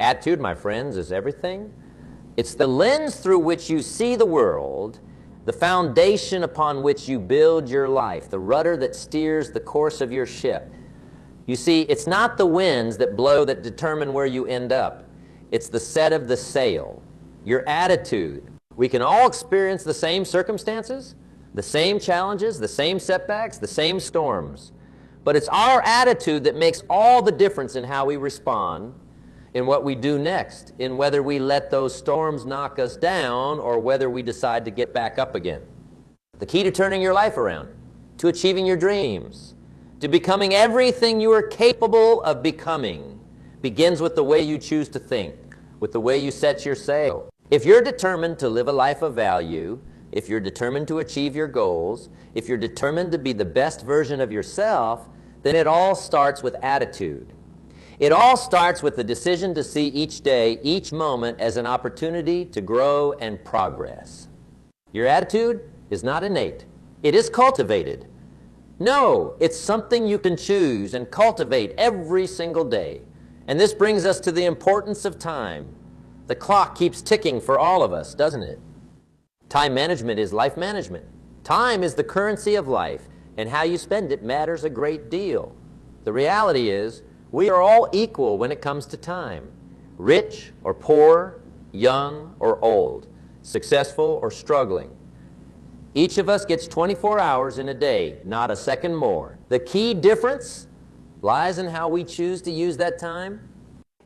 Attitude, my friends, is everything. It's the lens through which you see the world, the foundation upon which you build your life, the rudder that steers the course of your ship. You see, it's not the winds that blow that determine where you end up. It's the set of the sail, your attitude. We can all experience the same circumstances, the same challenges, the same setbacks, the same storms. But it's our attitude that makes all the difference in how we respond, in what we do next, in whether we let those storms knock us down or whether we decide to get back up again. The key to turning your life around, to achieving your dreams, to becoming everything you are capable of becoming, begins with the way you choose to think, with the way you set your sail. If you're determined to live a life of value, if you're determined to achieve your goals, if you're determined to be the best version of yourself, then it all starts with attitude. It all starts with the decision to see each day, each moment as an opportunity to grow and progress. Your attitude is not innate. It is cultivated. No, it's something you can choose and cultivate every single day. And this brings us to the importance of time. The clock keeps ticking for all of us, doesn't it? Time management is life management. Time is the currency of life, and how you spend it matters a great deal. The reality is, we are all equal when it comes to time. Rich or poor, young or old, successful or struggling. Each of us gets 24 hours in a day, not a second more. The key difference lies in how we choose to use that time.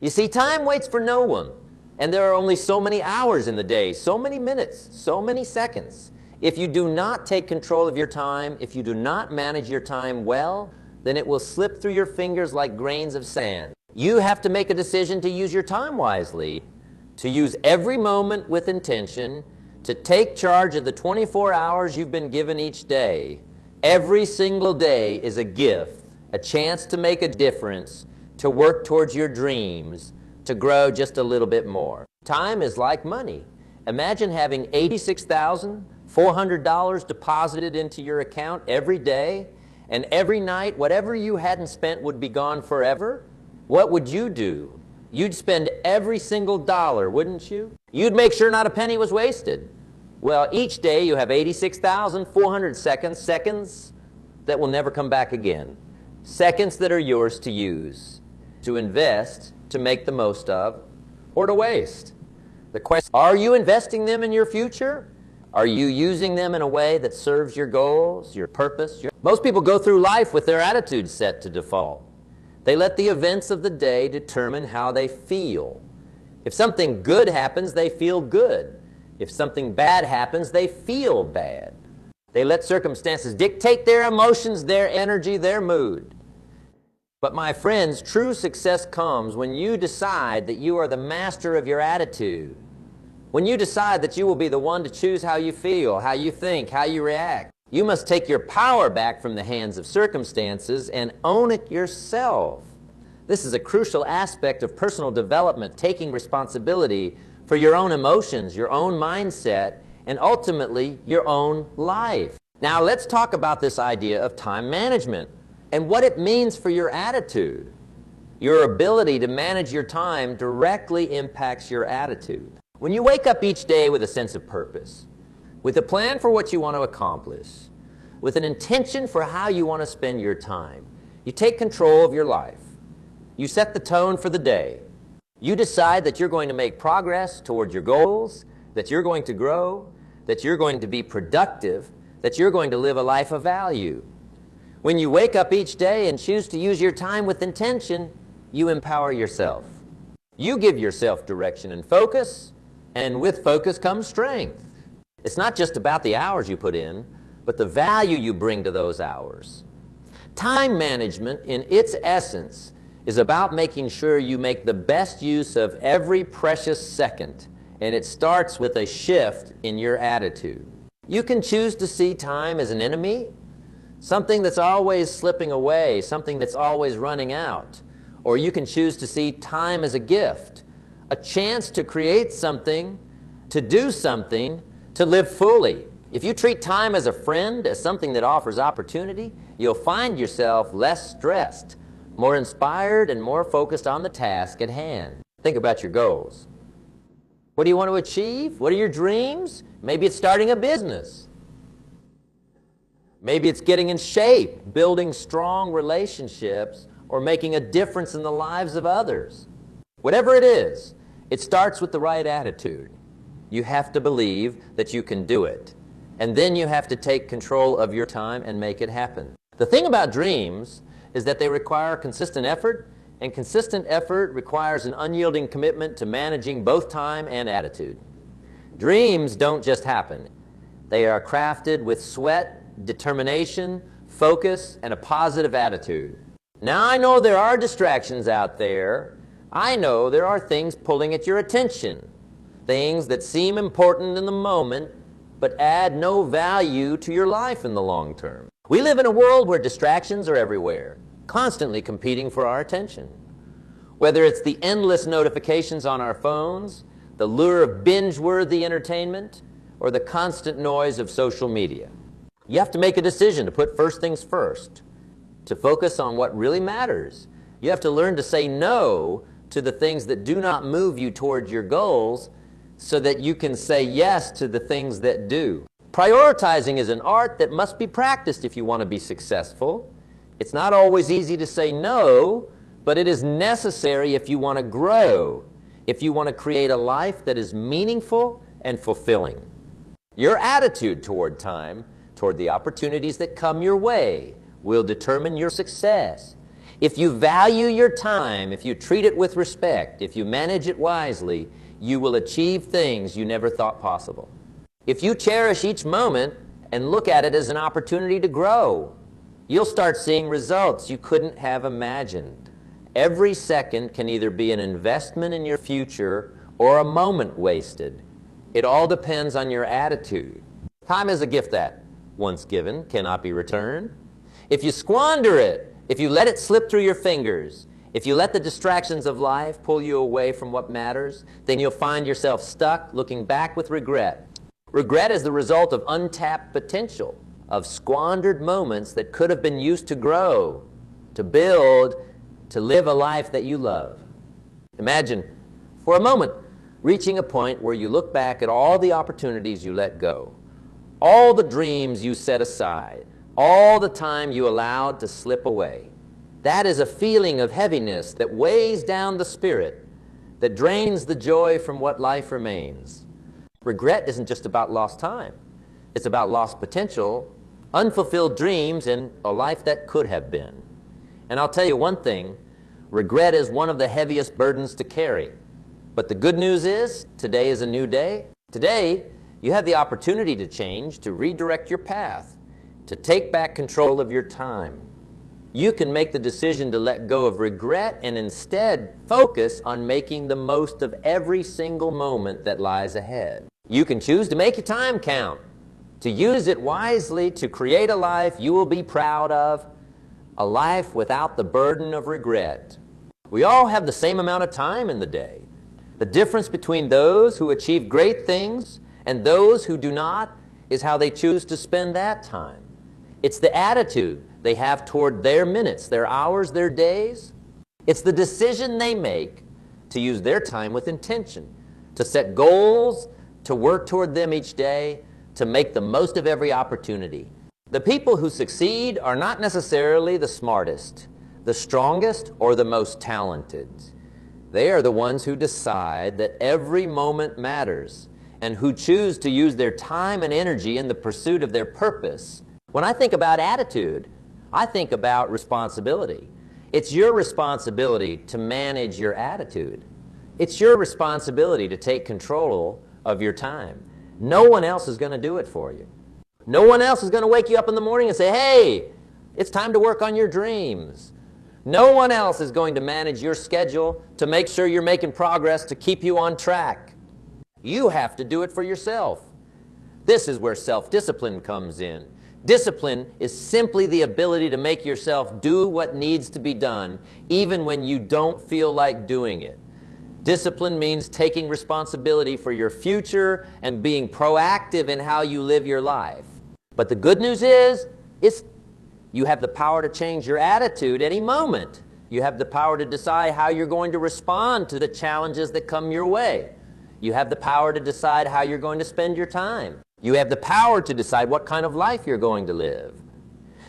You see, time waits for no one, and there are only so many hours in the day, so many minutes, so many seconds. If you do not take control of your time, if you do not manage your time well, then it will slip through your fingers like grains of sand. You have to make a decision to use your time wisely, to use every moment with intention, to take charge of the 24 hours you've been given each day. Every single day is a gift, a chance to make a difference, to work towards your dreams, to grow just a little bit more. Time is like money. Imagine having $86,400 deposited into your account every day, and every night, whatever you hadn't spent would be gone forever. What would you do? You'd spend every single dollar, wouldn't you? You'd make sure not a penny was wasted. Well, each day you have 86,400 seconds that will never come back again. Seconds that are yours to use, to invest, to make the most of, or to waste. The question, are you investing them in your future? Are you using them in a way that serves your goals, your purpose? Most people go through life with their attitude set to default. They let the events of the day determine how they feel. If something good happens, they feel good. If something bad happens, they feel bad. They let circumstances dictate their emotions, their energy, their mood. But my friends, true success comes when you decide that you are the master of your attitude. When you decide that you will be the one to choose how you feel, how you think, how you react. You must take your power back from the hands of circumstances and own it yourself. This is a crucial aspect of personal development, taking responsibility for your own emotions, your own mindset, and ultimately your own life. Now let's talk about this idea of time management and what it means for your attitude. Your ability to manage your time directly impacts your attitude. When you wake up each day with a sense of purpose, with a plan for what you want to accomplish, with an intention for how you want to spend your time, you take control of your life. You set the tone for the day. You decide that you're going to make progress toward your goals, that you're going to grow, that you're going to be productive, that you're going to live a life of value. When you wake up each day and choose to use your time with intention, you empower yourself. You give yourself direction and focus, and with focus comes strength. It's not just about the hours you put in, but the value you bring to those hours. Time management, in its essence, is about making sure you make the best use of every precious second, and it starts with a shift in your attitude. You can choose to see time as an enemy, something that's always slipping away, something that's always running out, or you can choose to see time as a gift, a chance to create something, to do something, to live fully. If you treat time as a friend, as something that offers opportunity, you'll find yourself less stressed, more inspired, and more focused on the task at hand. Think about your goals. What do you want to achieve? What are your dreams? Maybe it's starting a business. Maybe it's getting in shape, building strong relationships, or making a difference in the lives of others. Whatever it is, it starts with the right attitude. You have to believe that you can do it. And then you have to take control of your time and make it happen. The thing about dreams is that they require consistent effort, and consistent effort requires an unyielding commitment to managing both time and attitude. Dreams don't just happen. They are crafted with sweat, determination, focus, and a positive attitude. Now, I know there are distractions out there. I know there are things pulling at your attention, things that seem important in the moment, but add no value to your life in the long term. We live in a world where distractions are everywhere, constantly competing for our attention. Whether it's the endless notifications on our phones, the lure of binge-worthy entertainment, or the constant noise of social media. You have to make a decision to put first things first, to focus on what really matters. You have to learn to say no to the things that do not move you towards your goals so that you can say yes to the things that do. Prioritizing is an art that must be practiced if you want to be successful. It's not always easy to say no, but it is necessary if you want to grow, if you want to create a life that is meaningful and fulfilling. Your attitude toward time, toward the opportunities that come your way, will determine your success. If you value your time, if you treat it with respect, if you manage it wisely, you will achieve things you never thought possible. If you cherish each moment and look at it as an opportunity to grow, you'll start seeing results you couldn't have imagined. Every second can either be an investment in your future or a moment wasted. It all depends on your attitude. Time is a gift that, once given, cannot be returned. If you squander it, if you let it slip through your fingers, if you let the distractions of life pull you away from what matters, then you'll find yourself stuck looking back with regret. Regret is the result of untapped potential, of squandered moments that could have been used to grow, to build, to live a life that you love. Imagine, for a moment, reaching a point where you look back at all the opportunities you let go, all the dreams you set aside, all the time you allowed to slip away. That is a feeling of heaviness that weighs down the spirit, that drains the joy from what life remains. Regret isn't just about lost time. It's about lost potential, unfulfilled dreams, and a life that could have been. And I'll tell you one thing, regret is one of the heaviest burdens to carry. But the good news is, today is a new day. Today, you have the opportunity to change, to redirect your path, to take back control of your time. You can make the decision to let go of regret and instead focus on making the most of every single moment that lies ahead. You can choose to make your time count, to use it wisely, to create a life you will be proud of, a life without the burden of regret. We all have the same amount of time in the day. The difference between those who achieve great things and those who do not is how they choose to spend that time. It's the attitude they have toward their minutes, their hours, their days. It's the decision they make to use their time with intention, to set goals, to work toward them each day, to make the most of every opportunity. The people who succeed are not necessarily the smartest, the strongest, or the most talented. They are the ones who decide that every moment matters and who choose to use their time and energy in the pursuit of their purpose. When I think about attitude, I think about responsibility. It's your responsibility to manage your attitude. It's your responsibility to take control of your time. No one else is going to do it for you. No one else is going to wake you up in the morning and say, hey, it's time to work on your dreams. No one else is going to manage your schedule to make sure you're making progress to keep you on track. You have to do it for yourself. This is where self-discipline comes in. Discipline is simply the ability to make yourself do what needs to be done, even when you don't feel like doing it. Discipline means taking responsibility for your future and being proactive in how you live your life. But the good news is, you have the power to change your attitude any moment. You have the power to decide how you're going to respond to the challenges that come your way. You have the power to decide how you're going to spend your time. You have the power to decide what kind of life you're going to live.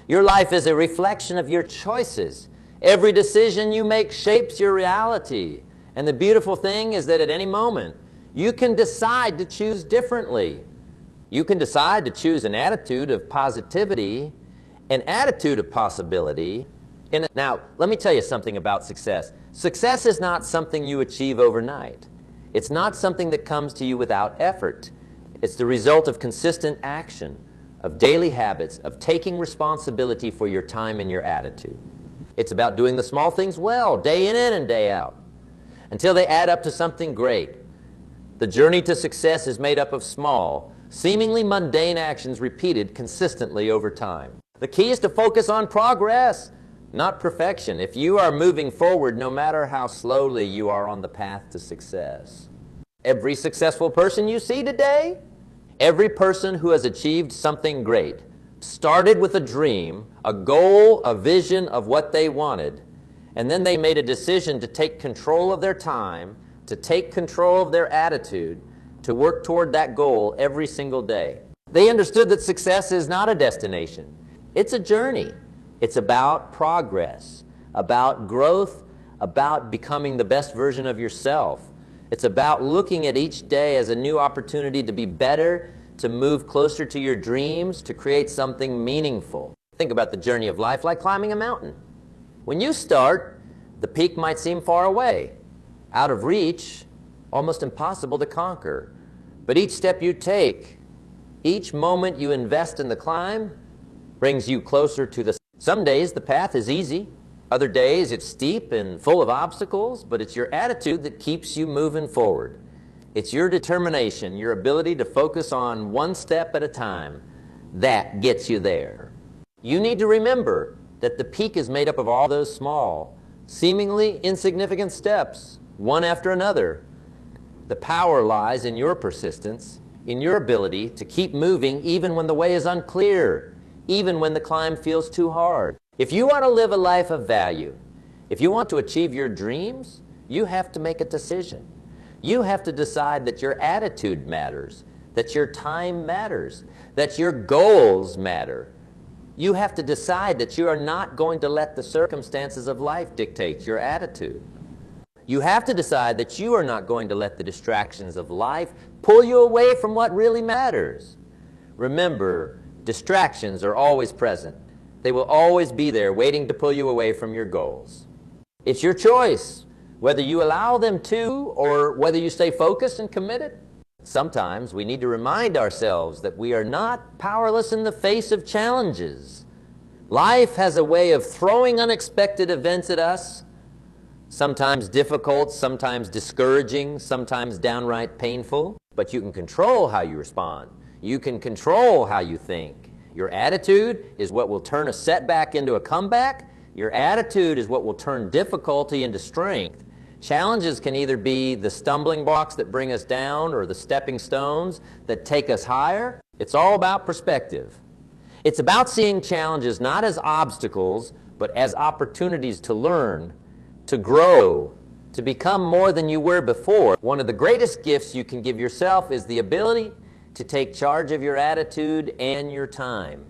Your life is a reflection of your choices. Every decision you make shapes your reality. And the beautiful thing is that at any moment, you can decide to choose differently. You can decide to choose an attitude of positivity, an attitude of possibility. Now, let me tell you something about success. Success is not something you achieve overnight. It's not something that comes to you without effort. It's the result of consistent action, of daily habits, of taking responsibility for your time and your attitude. It's about doing the small things well, day in and day out, until they add up to something great. The journey to success is made up of small, seemingly mundane actions repeated consistently over time. The key is to focus on progress, not perfection. If you are moving forward, no matter how slowly, you are on the path to success. Every successful person you see today, every person who has achieved something great, started with a dream, a goal, a vision of what they wanted, and then they made a decision to take control of their time, to take control of their attitude, to work toward that goal every single day. They understood that success is not a destination. It's a journey. It's about progress, about growth, about becoming the best version of yourself. It's about looking at each day as a new opportunity to be better, to move closer to your dreams, to create something meaningful. Think about the journey of life like climbing a mountain. When you start, the peak might seem far away, out of reach, almost impossible to conquer. But each step you take, each moment you invest in the climb, brings you closer to the summit. Some days the path is easy. Other days it's steep and full of obstacles, but it's your attitude that keeps you moving forward. It's your determination, your ability to focus on one step at a time, that gets you there. You need to remember that the peak is made up of all those small, seemingly insignificant steps, one after another. The power lies in your persistence, in your ability to keep moving even when the way is unclear, even when the climb feels too hard. If you want to live a life of value, if you want to achieve your dreams, you have to make a decision. You have to decide that your attitude matters, that your time matters, that your goals matter. You have to decide that you are not going to let the circumstances of life dictate your attitude. You have to decide that you are not going to let the distractions of life pull you away from what really matters. Remember, distractions are always present. They will always be there waiting to pull you away from your goals. It's your choice whether you allow them to or whether you stay focused and committed. Sometimes we need to remind ourselves that we are not powerless in the face of challenges. Life has a way of throwing unexpected events at us, sometimes difficult, sometimes discouraging, sometimes downright painful. But you can control how you respond. You can control how you think. Your attitude is what will turn a setback into a comeback. Your attitude is what will turn difficulty into strength. Challenges can either be the stumbling blocks that bring us down or the stepping stones that take us higher. It's all about perspective. It's about seeing challenges not as obstacles, but as opportunities to learn, to grow, to become more than you were before. One of the greatest gifts you can give yourself is the ability to take charge of your attitude and your time.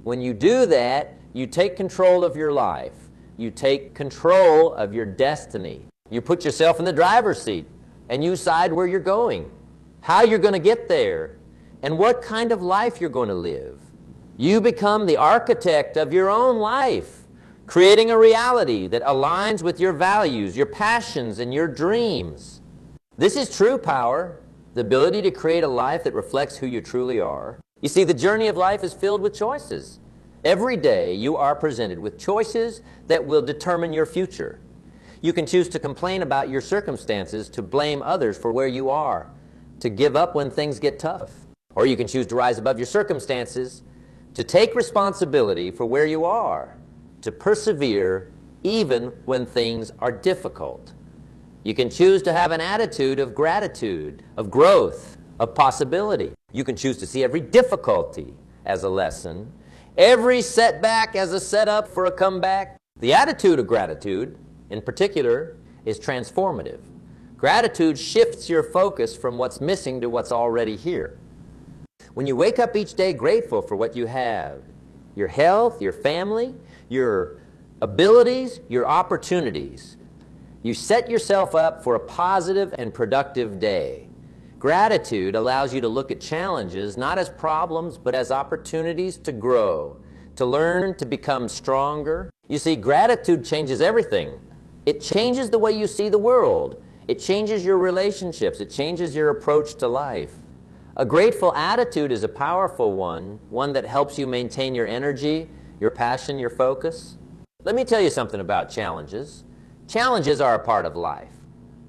When you do that, you take control of your life. You take control of your destiny. You put yourself in the driver's seat and you decide where you're going, how you're going to get there, and what kind of life you're going to live. You become the architect of your own life, creating a reality that aligns with your values, your passions, and your dreams. This is true power, the ability to create a life that reflects who you truly are. You see, the journey of life is filled with choices. Every day you are presented with choices that will determine your future. You can choose to complain about your circumstances, to blame others for where you are, to give up when things get tough. Or you can choose to rise above your circumstances, to take responsibility for where you are, to persevere even when things are difficult. You can choose to have an attitude of gratitude, of growth, of possibility. You can choose to see every difficulty as a lesson, every setback as a setup for a comeback. The attitude of gratitude in particular, is transformative. Gratitude shifts your focus from what's missing to what's already here. When you wake up each day grateful for what you have, your health, your family, your abilities, your opportunities, you set yourself up for a positive and productive day. Gratitude allows you to look at challenges not as problems, but as opportunities to grow, to learn, to become stronger. You see, gratitude changes everything. It changes the way you see the world. It changes your relationships. It changes your approach to life. A grateful attitude is a powerful one that helps you maintain your energy, your passion, your focus. Let me tell you something about challenges. Challenges are a part of life.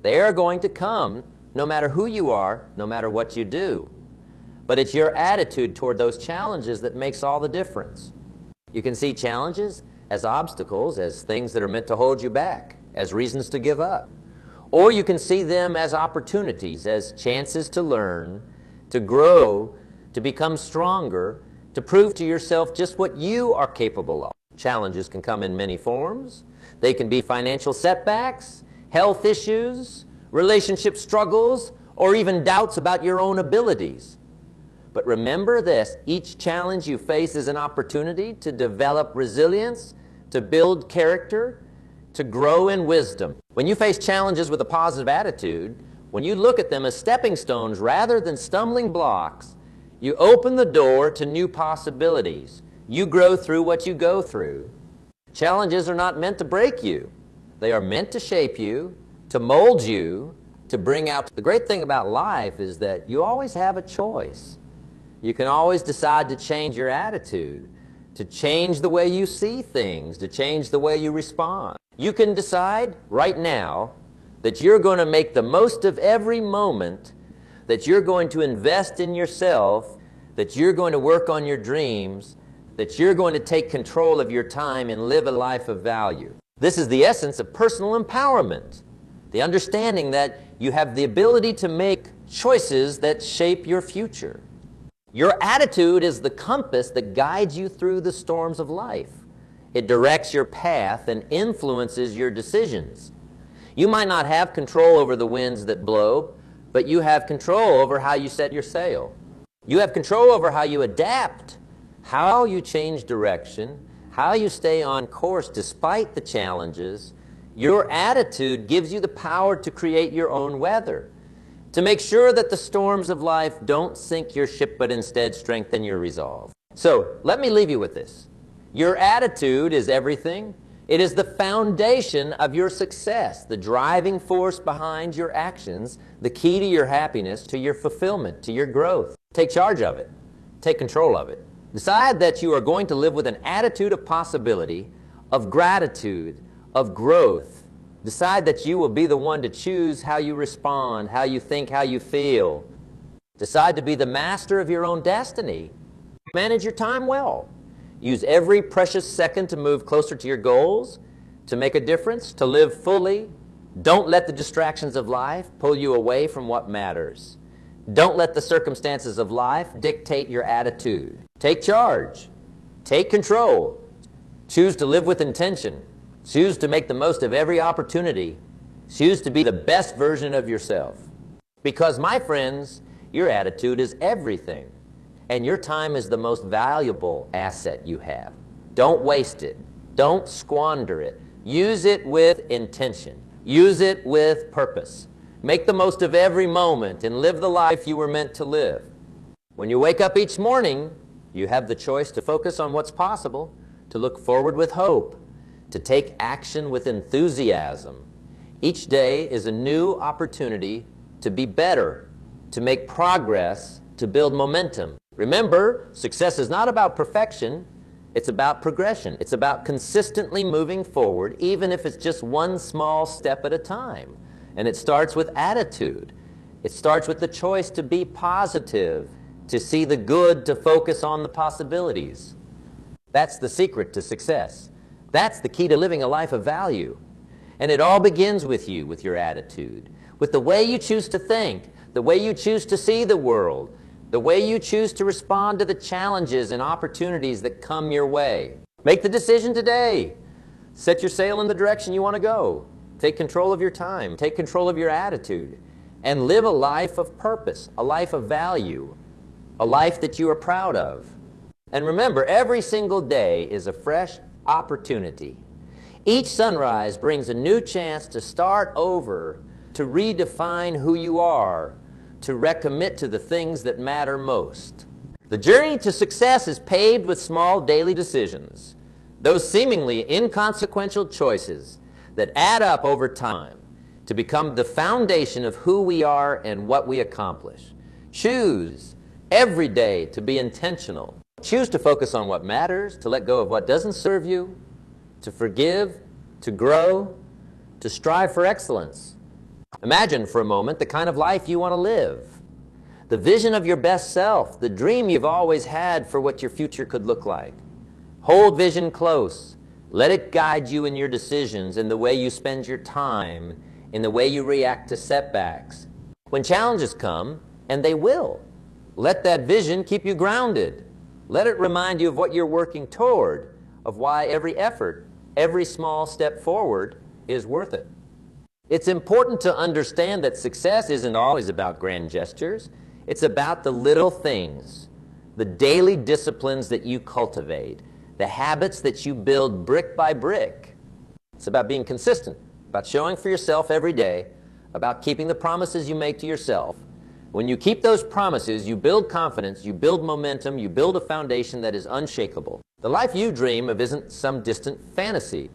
They are going to come no matter who you are, no matter what you do. But it's your attitude toward those challenges that makes all the difference. You can see challenges as obstacles, as things that are meant to hold you back, as reasons to give up. Or you can see them as opportunities, as chances to learn, to grow, to become stronger, to prove to yourself just what you are capable of. Challenges can come in many forms. They can be financial setbacks, health issues, relationship struggles, or even doubts about your own abilities. But remember this, each challenge you face is an opportunity to develop resilience, to build character, to grow in wisdom. When you face challenges with a positive attitude, when you look at them as stepping stones rather than stumbling blocks, you open the door to new possibilities. You grow through what you go through. Challenges are not meant to break you. They are meant to shape you, to mold you, to bring out. The great thing about life is that you always have a choice. You can always decide to change your attitude, to change the way you see things, to change the way you respond. You can decide right now that you're going to make the most of every moment, that you're going to invest in yourself, that you're going to work on your dreams, that you're going to take control of your time and live a life of value. This is the essence of personal empowerment, the understanding that you have the ability to make choices that shape your future. Your attitude is the compass that guides you through the storms of life. It directs your path and influences your decisions. You might not have control over the winds that blow, but you have control over how you set your sail. You have control over how you adapt, how you change direction, how you stay on course despite the challenges. Your attitude gives you the power to create your own weather, to make sure that the storms of life don't sink your ship, but instead strengthen your resolve. So let me leave you with this. Your attitude is everything. It is the foundation of your success, the driving force behind your actions, the key to your happiness, to your fulfillment, to your growth. Take charge of it. Take control of it. Decide that you are going to live with an attitude of possibility, of gratitude, of growth. Decide that you will be the one to choose how you respond, how you think, how you feel. Decide to be the master of your own destiny. Manage your time well. Use every precious second to move closer to your goals, to make a difference, to live fully. Don't let the distractions of life pull you away from what matters. Don't let the circumstances of life dictate your attitude. Take charge. Take control. Choose to live with intention. Choose to make the most of every opportunity. Choose to be the best version of yourself. Because, my friends, your attitude is everything. And your time is the most valuable asset you have. Don't waste it. Don't squander it. Use it with intention. Use it with purpose. Make the most of every moment and live the life you were meant to live. When you wake up each morning, you have the choice to focus on what's possible, to look forward with hope, to take action with enthusiasm. Each day is a new opportunity to be better, to make progress, to build momentum. Remember, success is not about perfection. It's about progression. It's about consistently moving forward, even if it's just one small step at a time. And it starts with attitude. It starts with the choice to be positive, to see the good, to focus on the possibilities. That's the secret to success. That's the key to living a life of value. And it all begins with you, with your attitude, with the way you choose to think, the way you choose to see the world, the way you choose to respond to the challenges and opportunities that come your way. Make the decision today. Set your sail in the direction you want to go. Take control of your time. Take control of your attitude. And live a life of purpose, a life of value, a life that you are proud of. And remember, every single day is a fresh opportunity. Each sunrise brings a new chance to start over, to redefine who you are, to recommit to the things that matter most. The journey to success is paved with small daily decisions, those seemingly inconsequential choices that add up over time to become the foundation of who we are and what we accomplish. Choose every day to be intentional. Choose to focus on what matters, to let go of what doesn't serve you, to forgive, to grow, to strive for excellence. Imagine for a moment the kind of life you want to live, the vision of your best self, the dream you've always had for what your future could look like. Hold vision close. Let it guide you in your decisions, in the way you spend your time, in the way you react to setbacks. When challenges come, and they will, let that vision keep you grounded. Let it remind you of what you're working toward, of why every effort, every small step forward is worth it. It's important to understand that success isn't always about grand gestures. It's about the little things, the daily disciplines that you cultivate, the habits that you build brick by brick. It's about being consistent, about showing for yourself every day, about keeping the promises you make to yourself. When you keep those promises, you build confidence, you build momentum, you build a foundation that is unshakable. The life you dream of isn't some distant fantasy.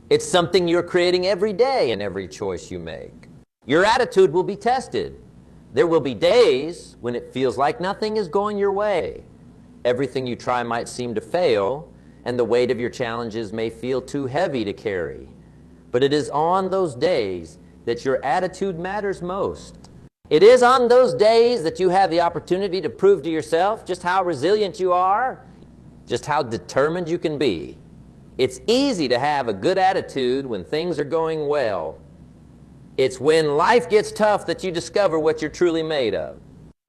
It's something you're creating every day in every choice you make. Your attitude will be tested. There will be days when it feels like nothing is going your way. Everything you try might seem to fail, and the weight of your challenges may feel too heavy to carry. But it is on those days that your attitude matters most. It is on those days that you have the opportunity to prove to yourself just how resilient you are, just how determined you can be. It's easy to have a good attitude when things are going well. It's when life gets tough that you discover what you're truly made of.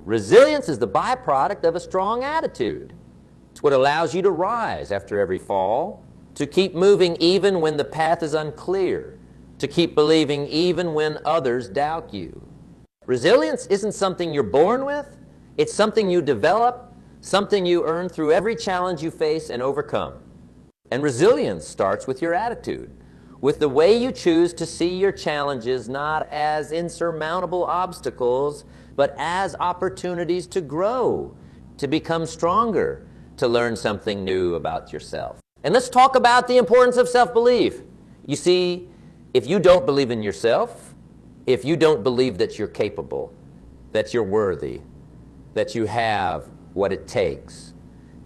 Resilience is the byproduct of a strong attitude. It's what allows you to rise after every fall, to keep moving even when the path is unclear, to keep believing even when others doubt you. Resilience isn't something you're born with. It's something you develop, something you earn through every challenge you face and overcome. And resilience starts with your attitude, with the way you choose to see your challenges not as insurmountable obstacles, but as opportunities to grow, to become stronger, to learn something new about yourself. And let's talk about the importance of self-belief. You see, if you don't believe in yourself, if you don't believe that you're capable, that you're worthy, that you have what it takes,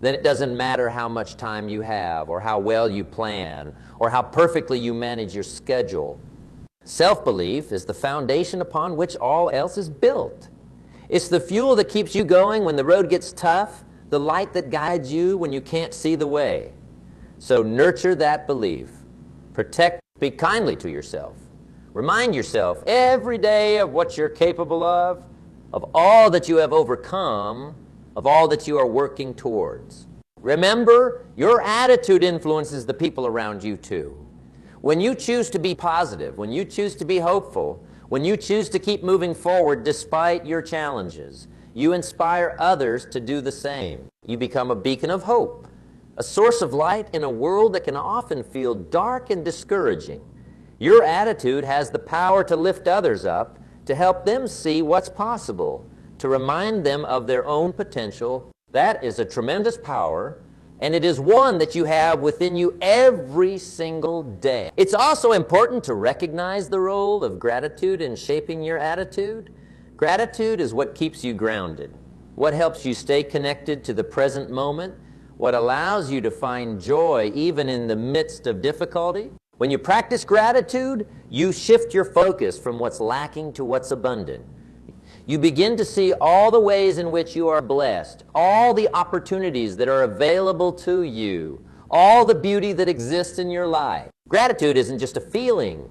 then it doesn't matter how much time you have, or how well you plan, or how perfectly you manage your schedule. Self-belief is the foundation upon which all else is built. It's the fuel that keeps you going when the road gets tough, the light that guides you when you can't see the way. So nurture that belief. Protect, be kindly to yourself. Remind yourself every day of what you're capable of all that you have overcome, of all that you are working towards. Remember, your attitude influences the people around you too. When you choose to be positive, when you choose to be hopeful, when you choose to keep moving forward despite your challenges, you inspire others to do the same. You become a beacon of hope, a source of light in a world that can often feel dark and discouraging. Your attitude has the power to lift others up, to help them see what's possible, to remind them of their own potential. That is a tremendous power, and it is one that you have within you every single day. It's also important to recognize the role of gratitude in shaping your attitude. Gratitude is what keeps you grounded, what helps you stay connected to the present moment, what allows you to find joy even in the midst of difficulty. When you practice gratitude, you shift your focus from what's lacking to what's abundant. You begin to see all the ways in which you are blessed, all the opportunities that are available to you, all the beauty that exists in your life. Gratitude isn't just a feeling.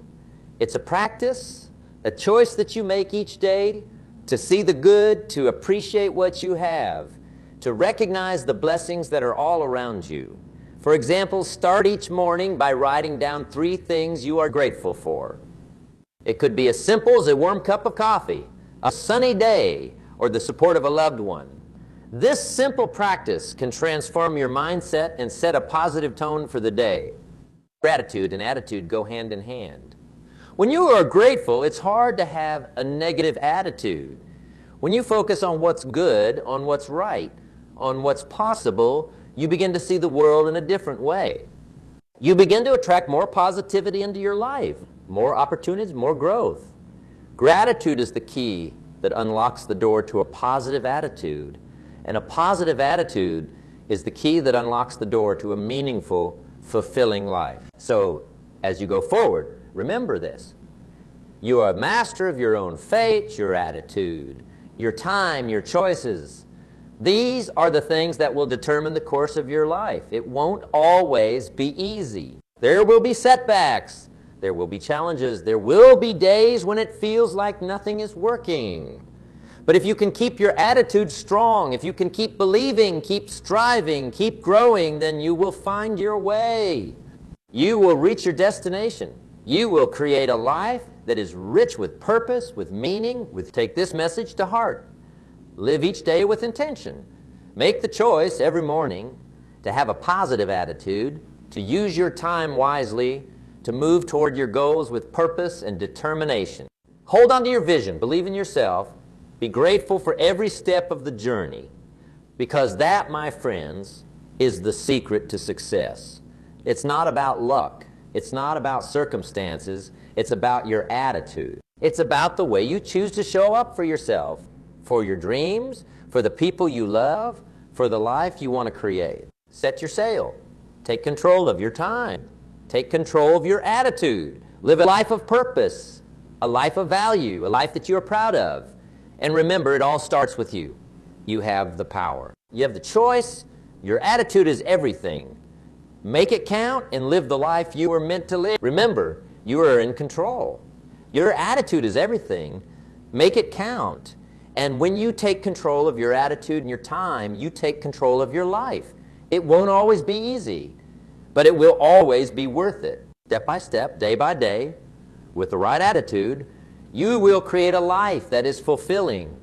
It's a practice, a choice that you make each day to see the good, to appreciate what you have, to recognize the blessings that are all around you. For example, start each morning by writing down 3 things you are grateful for. It could be as simple as a warm cup of coffee, a sunny day, or the support of a loved one. This simple practice can transform your mindset and set a positive tone for the day. Gratitude and attitude go hand in hand. When you are grateful, it's hard to have a negative attitude. When you focus on what's good, on what's right, on what's possible, you begin to see the world in a different way. You begin to attract more positivity into your life, more opportunities, more growth. Gratitude is the key that unlocks the door to a positive attitude. And a positive attitude is the key that unlocks the door to a meaningful, fulfilling life. So, as you go forward, remember this. You are a master of your own fate, your attitude, your time, your choices. These are the things that will determine the course of your life. It won't always be easy. There will be setbacks. There will be challenges. There will be days when it feels like nothing is working. But if you can keep your attitude strong, if you can keep believing, keep striving, keep growing, then you will find your way. You will reach your destination. You will create a life that is rich with purpose, with meaning. Take this message to heart. Live each day with intention. Make the choice every morning to have a positive attitude, to use your time wisely, to move toward your goals with purpose and determination. Hold on to your vision. Believe in yourself. Be grateful for every step of the journey, because that, my friends, is the secret to success. It's not about luck. It's not about circumstances. It's about your attitude. It's about the way you choose to show up for yourself, for your dreams, for the people you love, for the life you want to create. Set your sail. Take control of your time. Take control of your attitude. Live a life of purpose, a life of value, a life that you are proud of. And remember, it all starts with you. You have the power. You have the choice. Your attitude is everything. Make it count and live the life you were meant to live. Remember, you are in control. Your attitude is everything. Make it count. And when you take control of your attitude and your time, you take control of your life. It won't always be easy, but it will always be worth it. Step by step, day by day, with the right attitude, you will create a life that is fulfilling,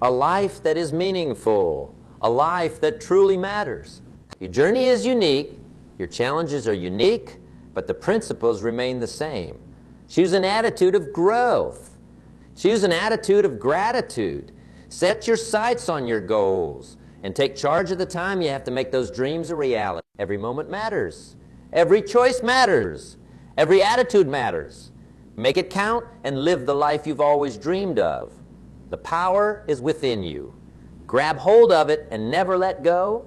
a life that is meaningful, a life that truly matters. Your journey is unique, your challenges are unique, but the principles remain the same. Choose an attitude of growth. Choose an attitude of gratitude. Set your sights on your goals and take charge of the time you have to make those dreams a reality. Every moment matters. Every choice matters. Every attitude matters. Make it count and live the life you've always dreamed of. The power is within you. Grab hold of it and never let go,